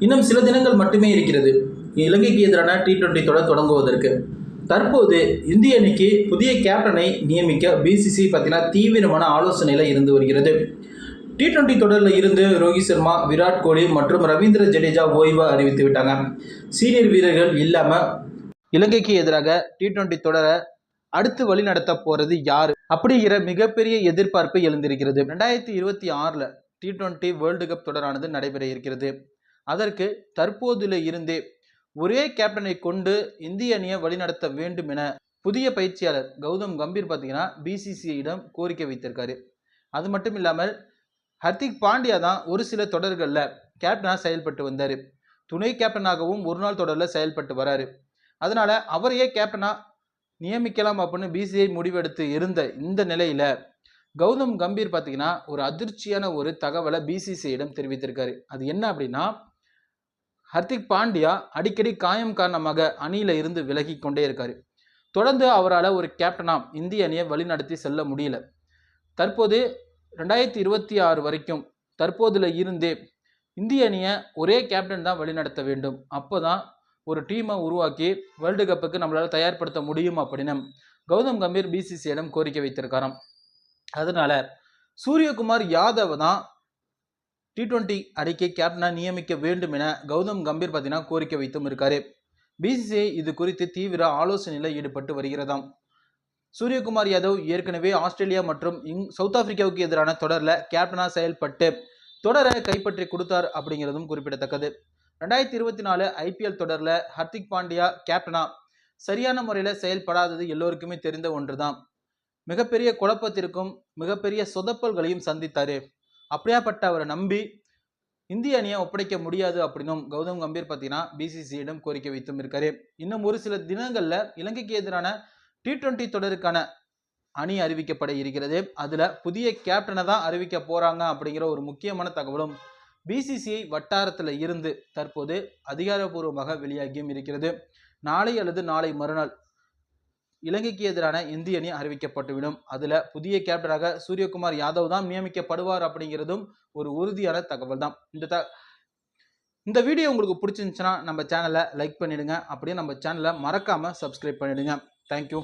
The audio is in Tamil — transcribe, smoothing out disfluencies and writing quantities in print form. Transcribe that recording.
இன்னும் சில தினங்கள் மட்டுமே இருக்கிறது இலங்கைக்கு எதிரான T20 தொடர் தொடங்குவதற்கு. தற்போது இந்திய அணிக்கு புதிய கேப்டனை நியமிக்க பிசிசி பார்த்தீங்கன்னா தீவிரமான ஆலோசனையில் இருந்து வருகிறது. T20 தொடரில் இருந்து ரோஹித் சர்மா, விராட் கோலி மற்றும் ரவீந்திர ஜடேஜா ஓய்வை அறிவித்து விட்டாங்க. சீனியர் வீரர்கள் இல்லாமல் இலங்கைக்கு எதிராக T20 தொடரை அடுத்து வழி நடத்த போறது யாரு அப்படிங்கிற மிகப்பெரிய எதிர்பார்ப்பு எழுந்திருக்கிறது. 2026 T20 வேர்ல்டு கப் தொடரானது நடைபெற இருக்கிறது. அதற்கு தற்போதுல இருந்தே ஒரே கேப்டனை கொண்டு இந்திய அணியை வழிநடத்த வேண்டும் என புதிய பயிற்சியாளர் கௌதம் கம்பீர் பார்த்தீங்கன்னா பிசிசிஐயிடம் கோரிக்கை வைத்திருக்காரு. அது மட்டும் இல்லாமல் ஹர்திக் பாண்டியா தான் ஒரு சில தொடர்களில் கேப்டனாக செயல்பட்டு வந்தார். துணை கேப்டனாகவும் ஒரு நாள் தொடரில் செயல்பட்டு வராரு. அதனால அவரையே கேப்டனா நியமிக்கலாம் அப்படின்னு பிசிஐ முடிவெடுத்து இருந்த இந்த நிலையில கௌதம் கம்பீர் பார்த்தீங்கன்னா ஒரு அதிர்ச்சியான ஒரு தகவலை பிசிசிஐயிடம் தெரிவித்திருக்காரு. அது என்ன அப்படின்னா, ஹர்திக் பாண்டியா அடிக்கடி காயம் காரணமாக அணியில இருந்து விலகி கொண்டே இருக்காரு. தொடர்ந்து அவரால் ஒரு கேப்டனா இந்திய அணியை வழிநடத்தி செல்ல முடியல. தற்போது 2026 வரைக்கும் தற்போதுல இருந்தே இந்திய அணியை ஒரே கேப்டன் தான் வழிநடத்த வேண்டும். அப்போதான் ஒரு டீமை உருவாக்கி வேர்ல்டு கப்புக்கு நம்மளால தயார்படுத்த முடியும் அப்படின்னு கௌதம் கம்பீர் பிசிசிஐயிடம் கோரிக்கை வைத்திருக்காராம். அதனால சூரியகுமார் யாதவ் தான் T20 அணிக்கு கேப்டனா நியமிக்க வேண்டும் என கௌதம் கம்பீர் பார்த்தீங்கன்னா கோரிக்கை வைத்தும் இருக்காரு. பிசிசிஐ இது குறித்து தீவிர ஆலோசனையில் ஈடுபட்டு வருகிறதாம். சூரியகுமார் யாதவ் ஏற்கனவே ஆஸ்திரேலியா மற்றும் சவுத் ஆப்பிரிக்காவுக்கு எதிரான தொடரில் கேப்டனா செயல்பட்டு தொடரை கைப்பற்றி கொடுத்தார் அப்படிங்கிறதும் குறிப்பிடத்தக்கது. 2024 IPL தொடரில் ஹர்திக் பாண்டியா கேப்டனா சரியான முறையில் செயல்படாதது எல்லோருக்குமே தெரிந்த ஒன்று தான். மிகப்பெரிய குழப்பத்திற்கும் மிகப்பெரிய சொதப்பல்களையும் சந்தித்தாரு. அப்படியாப்பட்ட அவரை நம்பி இந்திய அணியை ஒப்படைக்க முடியாது அப்படின்னும் கௌதம் கம்பீர் பார்த்தீங்கன்னா பிசிசிஐயிடம் கோரிக்கை வைத்தும் இருக்காரு. இன்னும் ஒரு சில தினங்கள்ல இலங்கைக்கு எதிரான T20 தொடருக்கான அணி அறிவிக்கப்பட இருக்கிறது. அதுல புதிய கேப்டனை தான் அறிவிக்க போறாங்க அப்படிங்கிற ஒரு முக்கியமான தகவலும் பிசிசிஐ வட்டாரத்தில் இருந்து தற்போது அதிகாரப்பூர்வமாக வெளியாகியும் இருக்கிறது. நாளை அல்லது நாளை மறுநாள் இலங்கைக்கு எதிரான இந்திய அணி அறிவிக்கப்பட்டுவிடும். அதுல புதிய கேப்டனாக சூரியகுமார் யாதவ் தான் நியமிக்கப்படுவார் அப்படிங்கிறதும் ஒரு உறுதியான தகவல் தான். இந்த வீடியோ உங்களுக்கு பிடிச்சிருந்துச்சுன்னா நம்ம சேனலை லைக் பண்ணிடுங்க. அப்படியே நம்ம சேனலை மறக்காம சப்ஸ்கிரைப் பண்ணிடுங்க. தேங்க்யூ.